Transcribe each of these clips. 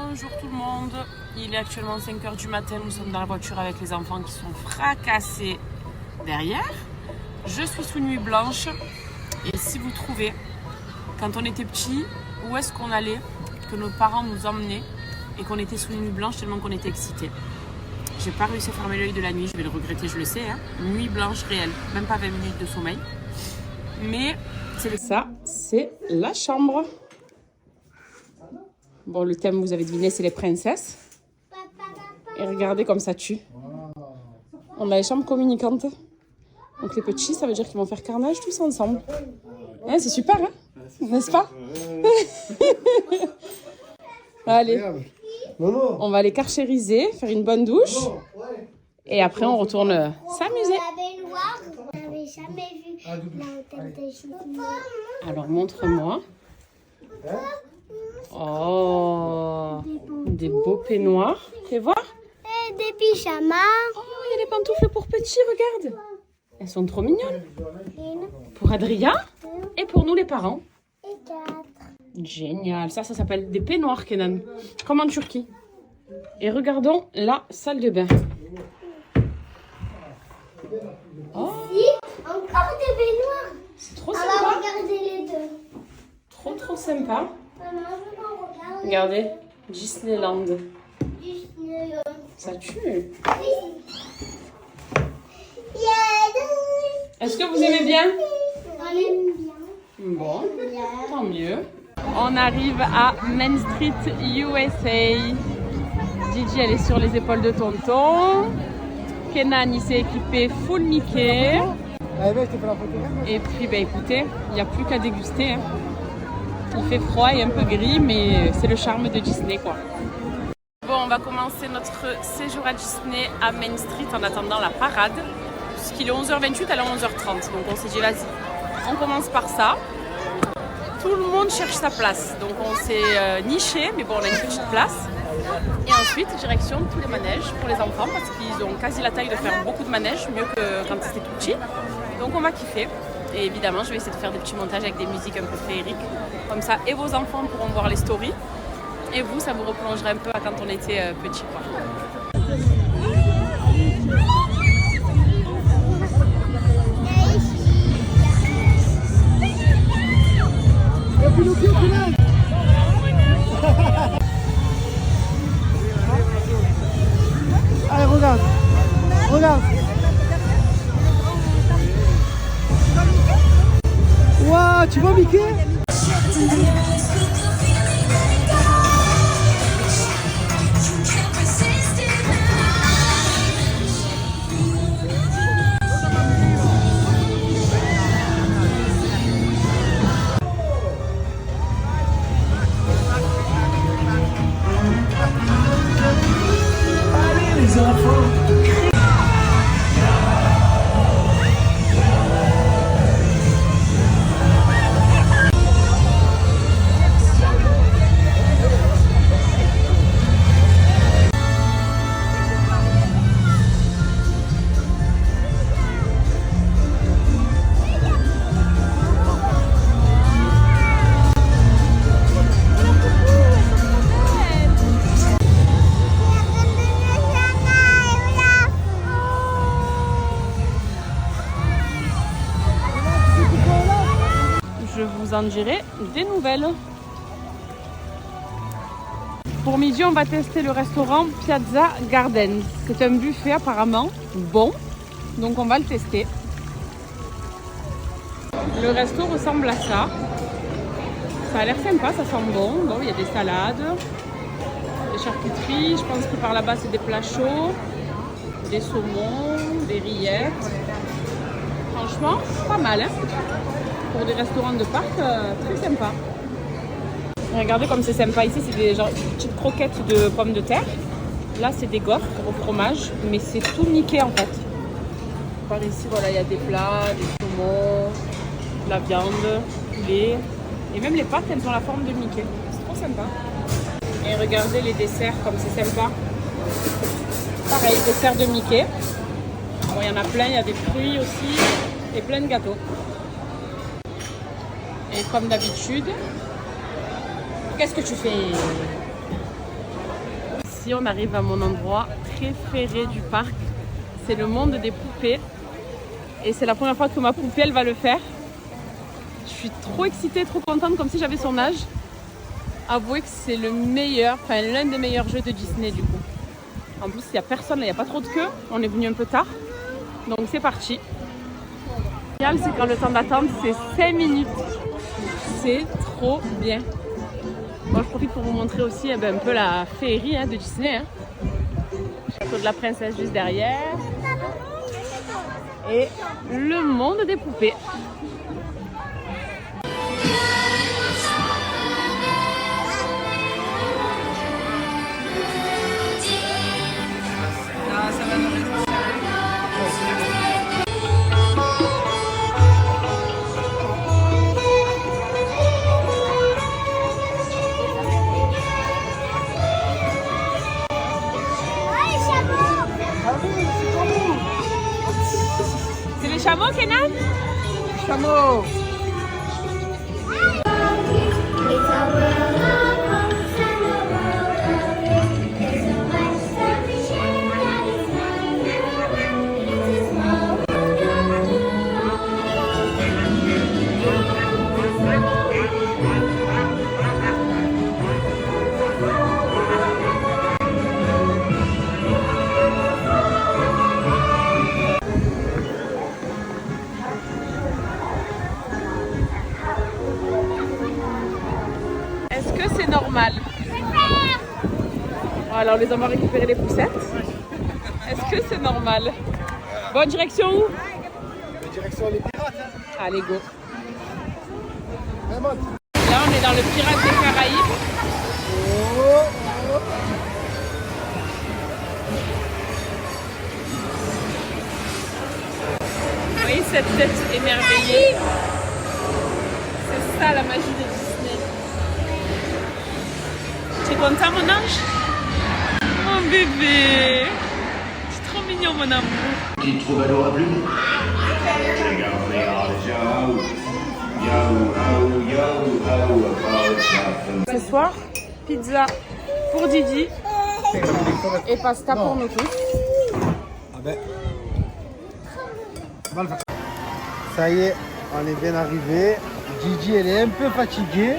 Bonjour tout le monde, il est actuellement 5h du matin, nous sommes dans la voiture avec les enfants qui sont fracassés derrière. Je suis sous nuit blanche et si vous trouvez, quand on était petit, où est-ce qu'on allait, que nos parents nous emmenaient et qu'on était sous nuit blanche tellement qu'on était excités. J'ai pas réussi à fermer l'œil de la nuit, je vais le regretter, je le sais, hein. Nuit blanche réelle, même pas 20 minutes de sommeil. Mais ça, c'est la chambre. Bon, le thème, vous avez deviné, c'est les princesses. Et regardez comme ça tue. On a les chambres communicantes. Donc les petits, ça veut dire qu'ils vont faire carnage tous ensemble. Hein, c'est super, hein? N'est-ce pas? Allez, on va les carchériser, faire une bonne douche. Et après, on retourne s'amuser. J'avais jamais vu la tête de Disney. Alors, montre-moi. Oh, des beaux peignoirs. Fais voir. Et des pyjamas. Oh, il y a des pantoufles pour petits, regarde. Elles sont trop mignonnes. Pour Adrien et pour nous les parents. Et 4. Génial. Ça s'appelle des peignoirs, Kenan. Comme en Turquie. Et regardons la salle de bain. Oh, Encore des baignoires. c'est trop On va sympa. regarder les deux. Trop sympa. Maman, je vais regarder Regardez, Disneyland. Disney. Ça tue. Yeah. Est-ce que vous aimez bien? On aime bien. Bon, tant mieux. On arrive à Main Street, USA. Gigi, elle est sur les épaules de tonton. Kenan, il s'est équipé full Mickey. Et puis, bah, écoutez, il n'y a plus qu'à déguster. Hein. Il fait froid et un peu gris, mais c'est le charme de Disney, quoi. Bon, on va commencer notre séjour à Disney à Main Street en attendant la parade. Puisqu'il est 11h28, elle est 11h30. Donc on s'est dit, vas-y, on commence par ça. Tout le monde cherche sa place. Donc on s'est niché, mais bon, on a une petite place. Et ensuite, direction tous les manèges pour les enfants parce qu'ils ont quasi la taille de faire beaucoup de manèges, mieux que quand c'était tout petit. Donc on va kiffer. Et évidemment, je vais essayer de faire des petits montages avec des musiques un peu féeriques. Comme ça, et vos enfants pourront voir les stories. Et vous, ça vous replongera un peu à quand on était petit, quoi. Allez, regarde. Regarde. Waouh, tu vois Mickey? Allez les enfants. Je vous en dirai des nouvelles. Pour midi, on va tester le restaurant Piazza Gardens. C'est un buffet apparemment bon, donc on va le tester. Le resto ressemble à ça. Ça a l'air sympa, ça sent bon. Bon, il y a des salades, des charcuteries. Je pense que par là-bas, c'est des plats chauds, des saumons, des rillettes. Franchement, pas mal, hein? Pour des restaurants de parc, très sympa. Regardez comme c'est sympa ici, c'est des petites croquettes de pommes de terre. Là, c'est des gaufres au fromage, mais c'est tout Mickey en fait. Par ici, voilà, il y a des plats, des saumons, de la viande, du poulet. Et même les pâtes, elles ont la forme de Mickey. C'est trop sympa. Et regardez les desserts, comme c'est sympa. Pareil, dessert de Mickey. Bon, il y en a plein, il y a des fruits aussi et plein de gâteaux. Et comme d'habitude, qu'est-ce que tu fais? ici, on arrive à mon endroit préféré du parc. C'est le monde des poupées. Et c'est la première fois que ma poupée, elle va le faire. Je suis trop excitée, trop contente, comme si j'avais son âge. Avouez que c'est le meilleur, enfin l'un des meilleurs jeux de Disney du coup. En plus, il n'y a personne, là, il n'y a pas trop de queue. On est venu un peu tard. Donc c'est parti. C'est quand le temps d'attente, c'est 5 minutes. C'est trop bien. Bon, je profite pour vous montrer aussi un peu la féerie de Disney. Château de la princesse juste derrière. Et le monde des poupées. C'est les chameaux, Kenan? Chameau. Est-ce que c'est normal? Alors, les hommes vont récupérer les poussettes. Est-ce que c'est normal? Bonne direction où? Direction les pirates. Allez, go. Là, Là, on est dans le Pirate des Caraïbes. Vous voyez cette tête émerveillée? C'est ça la magie de Disney. Tu es content, mon ange? Mon bébé! C'est trop mignon, mon amour. Tu te trouves adorable? Ce soir, pizza pour Didi et pasta pour nous tous. Ah ben. On va le faire. Ça y est, on est bien arrivé. Gigi, elle est un peu fatiguée,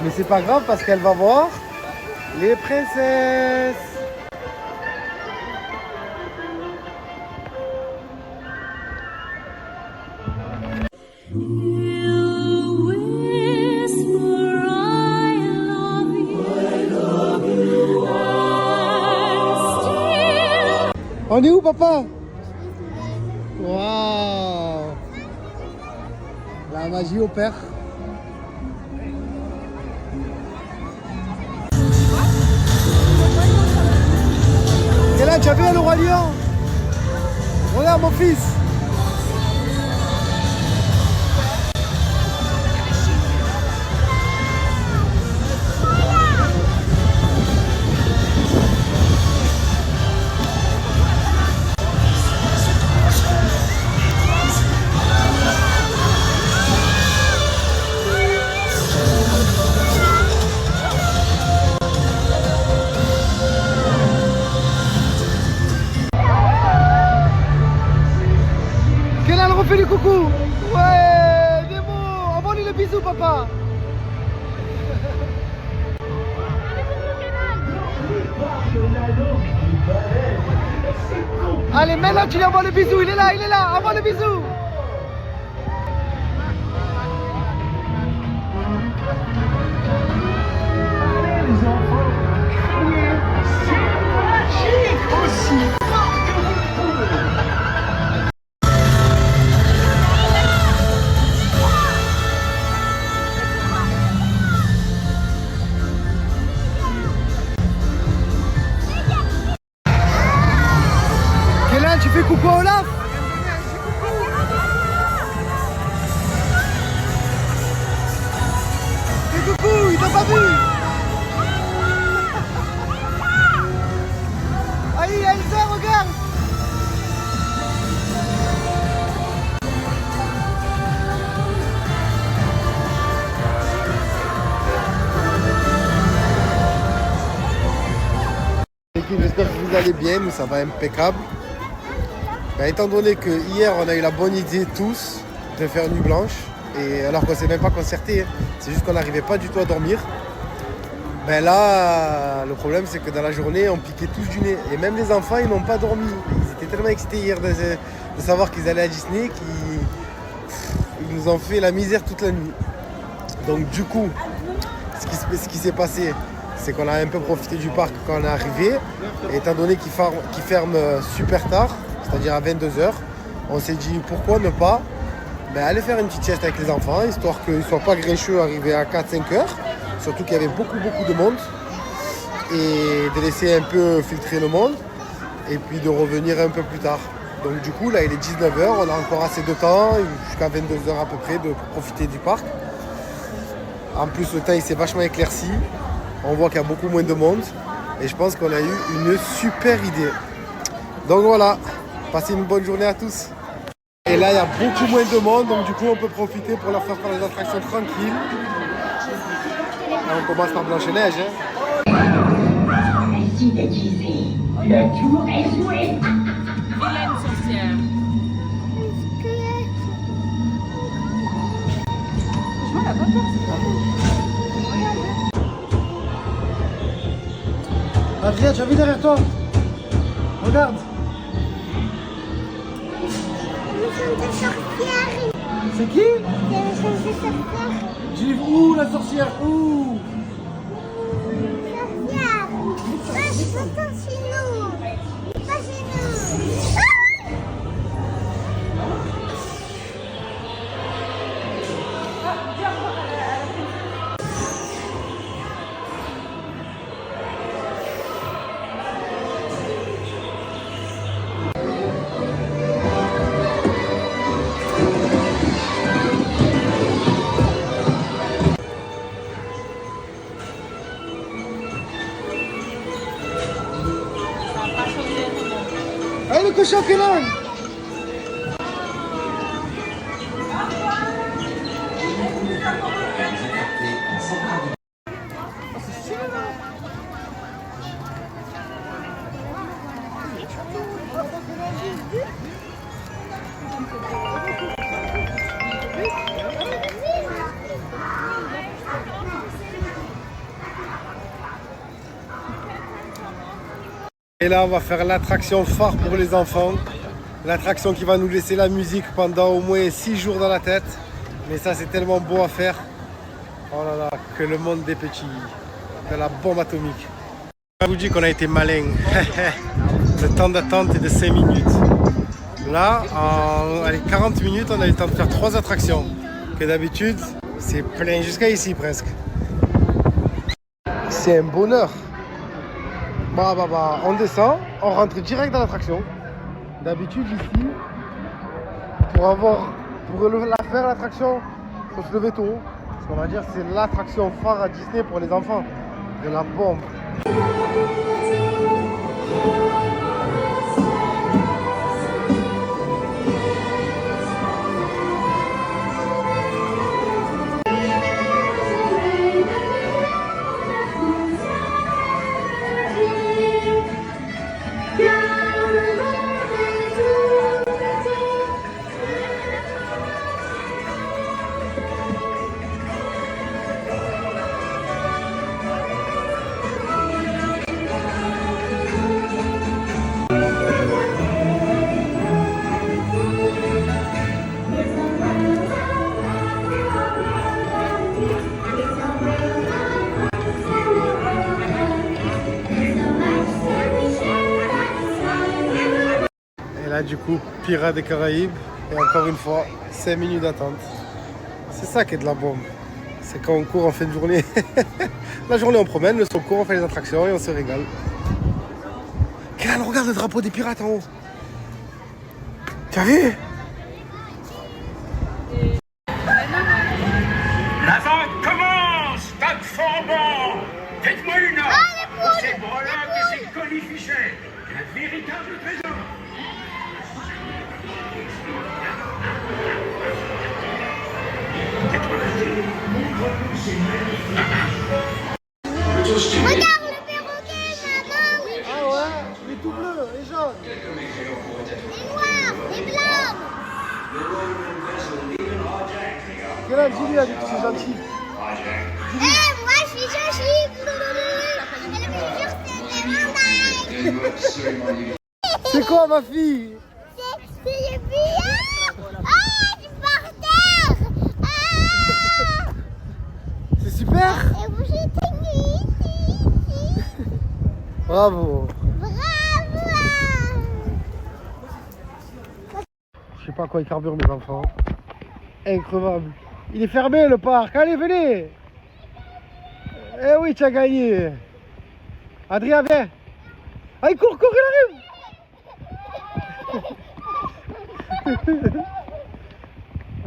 mais c'est pas grave parce qu'elle va voir les princesses. On est où, papa? Waouh! La magie opère. Et là, tu as vu le roi lion? Regarde mon fils. Fais le coucou. Ouais, Nemo. Envoie-lui le bisou, papa. Allez, maintenant tu lui envoies le bisou. Il est là. Envoie le bisou. Les enfants, criez, c'est magique aussi fort que vous pouvez. Tu fais coucou à Olaf? Fais coucou, il t'a pas vu. l'équipe, j'espère que vous allez bien, nous ça va impeccable. Ben, étant donné que hier on a eu la bonne idée tous de faire nuit blanche, et alors qu'on ne s'est même pas concerté, hein, c'est juste qu'on n'arrivait pas du tout à dormir. Ben là, le problème c'est que dans la journée on piquait tous du nez, et même les enfants ils n'ont pas dormi. Ils étaient tellement excités hier de savoir qu'ils allaient à Disney qu'ils nous ont fait la misère toute la nuit. Donc du coup, ce qui s'est passé, c'est qu'on a un peu profité du parc quand on est arrivé. Et étant donné qu'il ferme super tard, c'est-à-dire à 22h, on s'est dit pourquoi ne pas aller faire une petite sieste avec les enfants, histoire qu'ils ne soient pas grincheux arrivés à 4-5 heures. Surtout qu'il y avait beaucoup de monde. Et de laisser un peu filtrer le monde. Et puis de revenir un peu plus tard. Donc du coup, là il est 19h, on a encore assez de temps, jusqu'à 22h à peu près, de profiter du parc. En plus, le temps il s'est vachement éclairci. On voit qu'il y a beaucoup moins de monde. Et je pense qu'on a eu une super idée. Donc voilà, passez une bonne journée à tous. Et là, il y a beaucoup moins de monde. Donc du coup, on peut profiter pour leur faire les attractions tranquilles. Là, on commence par Blanche-Neige. Hein. Merci d'attiser. Le tour est joué. Vilaine sorcière. Franchement, elle a pas peur, Adrien, tu as vu derrière toi? Regarde. C'est qui? J'ai où la sorcière? Où? Allez, le cochon qui est là! Et là, on va faire l'attraction phare pour les enfants. L'attraction qui va nous laisser la musique pendant au moins 6 jours dans la tête. Mais ça, c'est tellement beau à faire. Oh là là, que le monde des petits. De la bombe atomique. Je vous dis qu'on a été malin. Le temps d'attente est de 5 minutes. Là, en 40 minutes, on a eu le temps de faire 3 attractions. Que d'habitude, c'est plein jusqu'à ici presque. C'est un bonheur. On descend, on rentre direct dans l'attraction. D'habitude ici, pour la faire l'attraction, il faut se lever tôt. Parce qu'on va dire que c'est l'attraction phare à Disney pour les enfants. De la bombe. Là, du coup, Pirates des Caraïbes. Et encore une fois, 5 minutes d'attente. C'est ça qui est de la bombe. C'est quand on court en fin de journée. La journée, on promène, le soir, on court, on fait les attractions et on se régale. Kélan, regarde le drapeau des pirates en haut. T'as vu? La vente commence, Doug Forbord. Dites-moi une offre pour ces breloques et ces colifichets. Un véritable trésor. Regarde le perroquet, maman. les jaunes. Les noirs, les blancs. Kenan, dis-lui à lui que c'est gentil. Moi je suis gentille. Et le mesure c'est les mandailles. C'est quoi ma fille? C'est les filles. Ah, du par terre. Ah. C'est super. Et vous jetez ici. Bravo. Bravo. Je sais pas à quoi ils carburent mes enfants. Incroyable. Il est fermé le parc. Allez, venez. Eh oui, tu as gagné. Adrien, viens. Ah, il court, il arrive.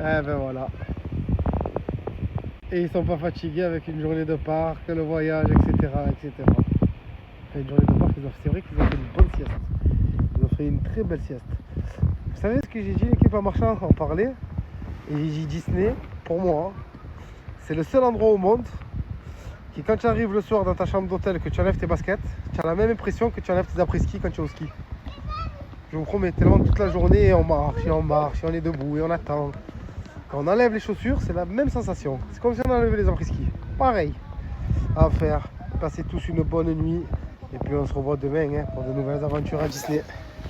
Eh ben voilà. Et ils sont pas fatigués avec une journée de parc, le voyage, etc. Après une journée de parc, c'est vrai qu'ils ont fait une bonne sieste. Ils ont fait une très belle sieste. Vous savez ce que j'ai dit, l'équipe à marchand en parlait? Et j'ai dit Disney, pour moi, c'est le seul endroit au monde qui, quand tu arrives le soir dans ta chambre d'hôtel, que tu enlèves tes baskets, tu as la même impression que tu enlèves tes après-ski quand tu es au ski. Je vous promets, tellement toute la journée, on marche, et on est debout et on attend. Quand on enlève les chaussures, c'est la même sensation. C'est comme si on enlevait les après-ski. Pareil à faire. Passez tous une bonne nuit. Et puis on se revoit demain pour de nouvelles aventures à Disney.